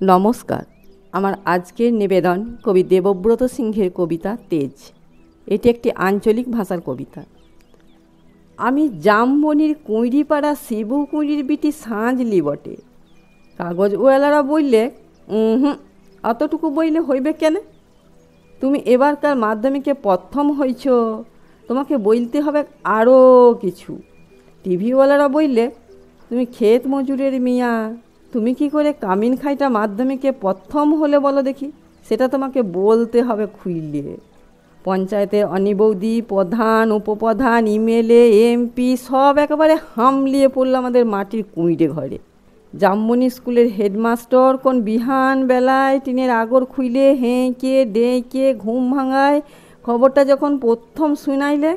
নমস্কার। আমার আজকের নিবেদন কবি দেবব্রত সিংহের কবিতা তেজ। এটি একটি আঞ্চলিক ভাষার কবিতা। আমি জামবনির কুঁড়িপাড়া শিবু কুঁড়ির বিটি সাঁজলি বটে। কাগজওয়ালারা বললে অতটুকু বইলে হইবে কেন? তুমি এবারকার মাধ্যমিকে প্রথম হইছ, তোমাকে বলতে হবে আরও কিছু। টিভিওয়ালারা বললে তুমি ক্ষেত মজুরের মিয়া, তুমি কি করে কামিন খাইটা মাধ্যমিকে প্রথম হলে বলো দেখি, সেটা তোমাকে বলতে হবে খুইলে। পঞ্চায়েতের অনিবৌদি, প্রধান, উপপ্রধান, এমএলএ, এমপি সব একেবারে হামলিয়ে পড়লো আমাদের মাটির কুঁইড়ে ঘরে। জামবনি স্কুলের হেডমাস্টার কোন বিহান বেলায় টিনের আগর খুইলে হেঁকে ডেঁকে ঘুম ভাঙায় খবরটা যখন প্রথম শুনাইলে,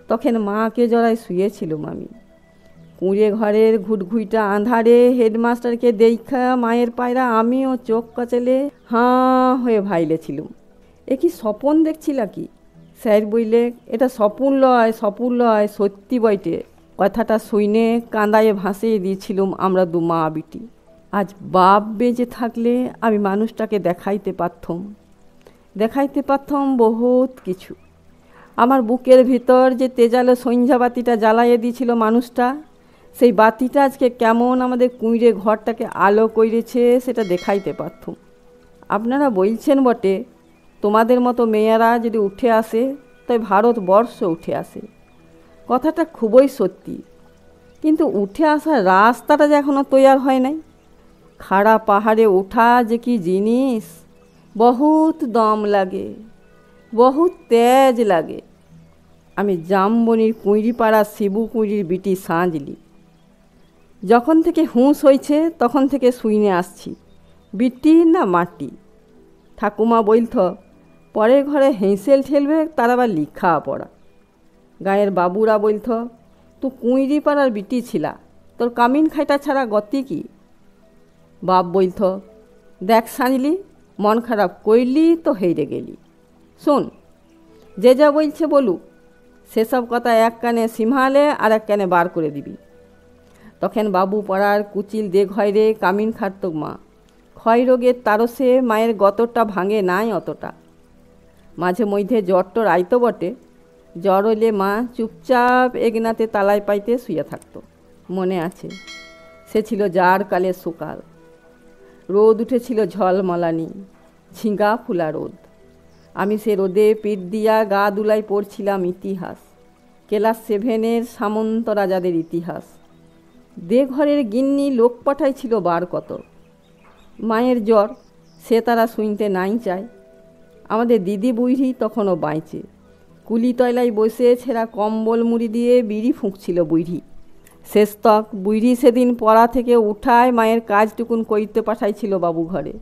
তখন মাকে জড়ায় শুয়েছিলুম আমি। কুঁড়ে ঘরের ঘুটঘুইটা আঁধারে হেডমাস্টারকে দেখা মায়ের পায়রা আমিও চোখ কচলে হাঁ হয়ে ভাইলেছিলুম। এ কি স্বপন দেখছিলা কি? স্যার বইলে এটা স্বপন লয়, সত্যি বইটে। কথাটা শুইনে কাঁদায়ে ভাসিয়ে দিয়েছিলুম আমরা দু মা বিটি। আজ বাপ বেঁচে থাকলে আমি মানুষটাকে দেখাইতে পারতাম বহুত কিছু। আমার বুকের ভিতর যে তেজালো সন্ধ্যা বাতিটা জ্বালাইয়ে দিয়েছিল মানুষটা, সেই বাতিটা আজকে কেমন আমাদের কুঁড়ে ঘরটাকে আলো করেছে সেটা দেখাইতে পারতুম। আপনারা বলছেন বটে, তোমাদের মতো মেয়েরা যদি উঠে আসে তাই ভারতবর্ষ উঠে আসে। কথাটা খুবই সত্যি, কিন্তু উঠে আসার রাস্তাটা যে এখনও তৈয়ার হয় নাই। খাড়া পাহাড়ে ওঠা যে কি জিনিস, বহুত দম লাগে, বহুত তেজ লাগে। আমি জামবনির কুঁড়িপাড়া শিবু কুঁড়ির বিটি সাঁজলি। যখন থেকে হুঁশ হয়েছে তখন থেকে শুইনে আসছি, বিটি না মাটি। ঠাকুমা বলত পরের ঘরে হেঁসেল ঠেলবে, তার আবার লিখা পড়া। গায়ের বাবুরা বলত তুই কুঁড়িপাড়ার বিটি ছিলা, তোর কামিন খাইটা ছাড়া গতি কি? বাপ বলত দেখ সাঁজলি, মন খারাপ করলি তো হেরে গেলি। শোন, যে যা বলছে বলুক, সেসব কথা এক কানে সিমহালে আর এক কানে বার করে দিবি। তখন বাবু পড়ার কুচিল দে ঘরে কামিন খাটত মা। ক্ষয় রোগের তারসে মায়ের গতরটা ভাঙে নাই অতটা। মাঝে মধ্যে জ্বরটর আইতো বটে, জ্বর হইলে মা চুপচাপ এগনাতে তালায় পাইতে শুয়ে থাকতো। মনে আছে, সে ছিল জার কালের সকাল। রোদ উঠেছিল ঝলমলানি, ঝিঙ্গা ফুলা রোদ। আমি সে রোদে পিঠ দিয়া গা দুলাই পড়ছিলাম ইতিহাস, ক্লাস 7-এর সামন্ত রাজাদের ইতিহাস। দে ঘরের গিন্নি লোক পাঠাইছিল বার কত। মায়ের জ্বর, সে তারা শুনতে নাই চায়। আমাদের দিদি বুড়ি তখনও বাইচে। কুলি তয়লায় বসে ছেঁড়া কম্বল মুড়ি দিয়ে বিড়ি ফুঁকছিল বুড়ি। শেষতক বুড়ি সেদিন পড়া থেকে উঠায় মায়ের কাজটুকুন করিতে পাঠাইছিল বাবু ঘরে।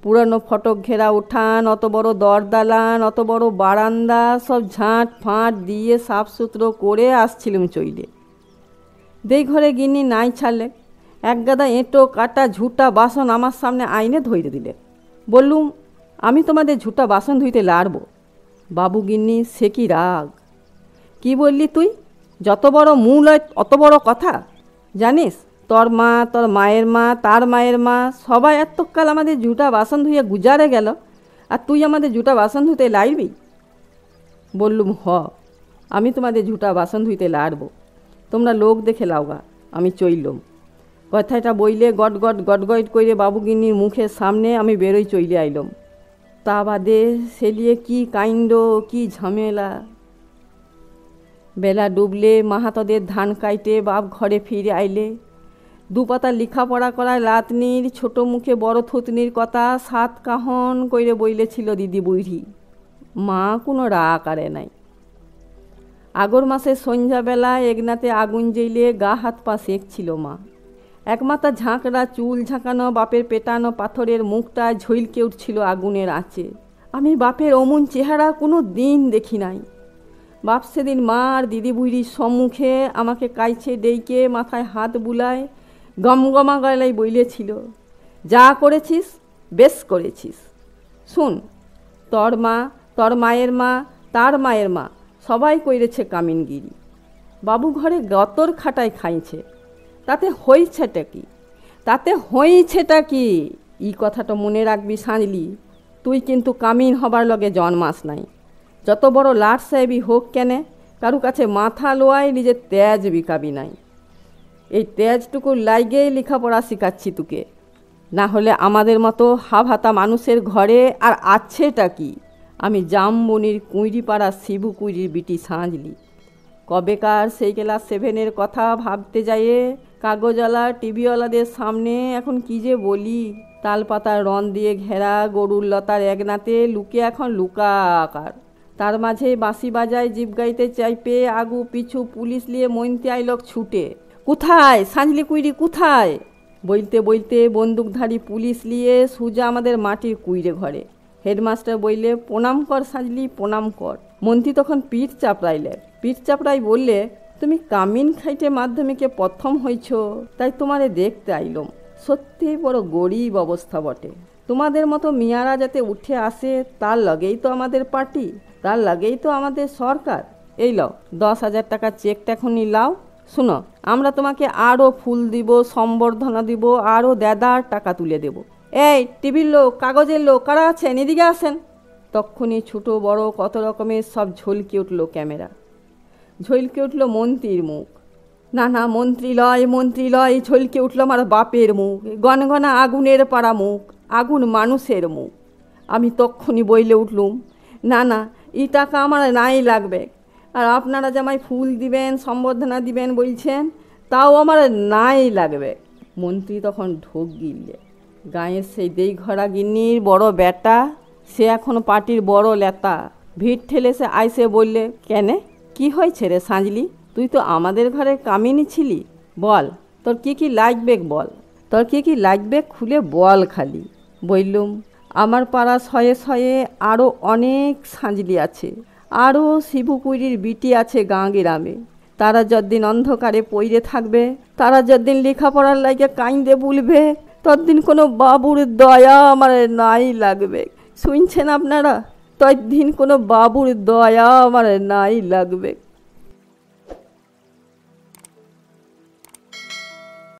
পুরানো ফটক ঘেরা উঠান, অত বড় দরদালান, অত বড় বারান্দা সব ঝাঁট ফাঁট দিয়ে সাফ সুতরো করে আসছিলুম চইলে। দেই ঘরে গিন্নি নাই ছাড়লে, এক গাদা এঁটো কাটা ঝুটা বাসন আমার সামনে আইনে ধইরে দিলে। বললুম আমি তোমাদের ঝুটা বাসন ধুইতে লাড়ব। বাবু গিন্নি সে কি রাগ! কি বললি তুই? যত বড় মূল হয় অত বড় কথা। জানিস, তোর মা, তোর মায়ের মা, তার মায়ের মা সবাই এতকাল আমাদের জুটা বাসন ধুয়ে গুজারে গেল, আর তুই আমাদের জুটা বাসন ধুতে লাইবি? বললুম আমি তোমাদের ঝুটা বাসন ধুইতে লাড়ব, তোমরা লোক দেখে লাওগা। আমি চইলুম। কথাটা বইলে গটগট করে বাবুগিন্নির মুখের সামনে আমি বেরোই চইলে আইলম। তা বাদে সেলিয়ে কি কাইন্ড, কি ঝামেলা। বেলা ডুবলে মাহাতদের ধান কাইটে বাপ ঘরে ফিরে আইলে, দুপাতা লেখাপড়া করায় লাতনির ছোট মুখে বড় থুতনির কথা 7 কাহন কইরে বইলেছিল দিদি বুড়ি। মা কোনো রাগ করে নাই। আগর মাসের সন্ধ্যাবেলায় এগনাতে আগুন জ্বলে গা হাত পা সেঁকছিল মা। একমাথা ঝাঁকড়া চুল ঝাঁকানো বাপের পেটানো পাথরের মুখটা ঝইলকে উঠছিল আগুনের আঁচে। আমি বাপের অমন চেহারা কোনো দিন দেখি নাই। বাপ সেদিন মা আর দিদি বুড়ির সম্মুখে আমাকে কাইছে ডেইকে মাথায় হাত বুলায় গমগমা গলায় বইলেছিল, যা করেছিস বেশ করেছিস। শুন, তোর মা, তোর মায়ের মা, তার মায়ের মা সবাই কইরেছে কামিনগিরি। বাবু ঘরে গতর খাটায় খাইছে, তাতে হইছেটা কি? ই কথাটা মনে রাখবি সাঁজলি, তুই কিন্তু কামিন হবার লগে জন্মাস নাই। যত বড় লাট সাহেবই হোক কেনে, কারু কাছে মাথা লোয়াই নিজের তেজ বিকাবি নাই। এই তেজটুকু লাইগেই লেখাপড়া শিখাচ্ছি তোকে, না হলে আমাদের মতো হাভাতা মানুষের ঘরে আর আছেটা কি? আমি জামবনির কুঁইরিপাড়া শিবু কুঁইরির বিটি সাঁজলি। কবেকার সেই ক্লাস 7-এর কথা ভাবতে যাইয়ে কাগজওয়ালা টিভিওয়ালাদের সামনে এখন কি যে বলি। তালপাতার রন দিয়ে ঘেরা গরুর লতার একনাতে লুকে এখন লুকা আকার। তার মাঝে বাঁশি বাজায় জিপ গাইতে চাইপে আগু পিছু পুলিশ নিয়ে মইনতে আইলক ছুটে। কোথায় সাঁজলি কুইরি কোথায়? বলতে বলতে বন্দুকধারী পুলিশ নিয়ে সুজা আমাদের মাটির কুইরে ঘরে। হেডমাস্টার বললে, প্রণাম কর সাঁজলি, প্রণাম কর। মন্ত্রী তখন পিঠ চাপড়াইলে। পিঠ চাপড়াই বললে, তুমি কামিন খাইটে মাধ্যমিকে প্রথম হইছ, তাই তোমারে দেখতে আইলম। সত্যি বড় গরিব অবস্থা বটে। তোমাদের মতো মিয়ারা যাতে উঠে আসে, তার লগেই তো আমাদের পার্টি, তার লগেই তো আমাদের সরকার। এই লও 10,000 টাকা চেকটা এখনই লাও। শুনো, আমরা তোমাকে আরও ফুল দিব, সম্বর্ধনা দিব, আরও দেদার টাকা তুলে দেব। এই টিভির লোক, কাগজের লোক, কারা আছেন এদিকে আসেন। তক্ষুনি ছোট বড় কত রকমের সব ঝলকে উঠল ক্যামেরা। ঝলকে উঠল মন্ত্রীর মুখ। না না, মন্ত্রী লয়, মন্ত্রী লয়। ঝলকে উঠল আমার বাপের মুখ, গনগনা আগুনের পাড়া মুখ, আগুন মানুষের মুখ। আমি তক্ষুনি বইলে উঠলুম, না না, এই টাকা আমার নাই লাগবে। আর আপনারা যে আমায় ফুল দিবেন, সম্বর্ধনা দিবেন বলছেন, তাও আমার নাই লাগবে। মন্ত্রী তখন ঢোক গিললে। গাঁয়ের সেই দেই ঘরা গিন্নির বড় বেটা, সে এখন পার্টির বড় লেতা, ভিড় ঠেলে সে আইসে বললে, কেনে কি হয়েছে রে সাঁজলি? তুই তো আমাদের ঘরে কামিনী ছিলি, বল তোর কি কি লাগবে, বল তোর কি কি লাগবে, খুলে বল খালি। বললুম, আমার পাড়া শয়ে শয়ে আরও অনেক সাঁজলি আছে, আরও শিবু কুইরির বিটি আছে গাঁ গ্রামে। তারা যতদিন অন্ধকারে পইরে থাকবে, তারা যতদিন লেখাপড়ার লাগে কাইন্দে বলবে, ততদিন কোনো বাবুর দয়া আমার নাই লাগবে। শুনছেন আপনারা? ততদিন কোনো বাবুর দয়া আমার নাই লাগবে।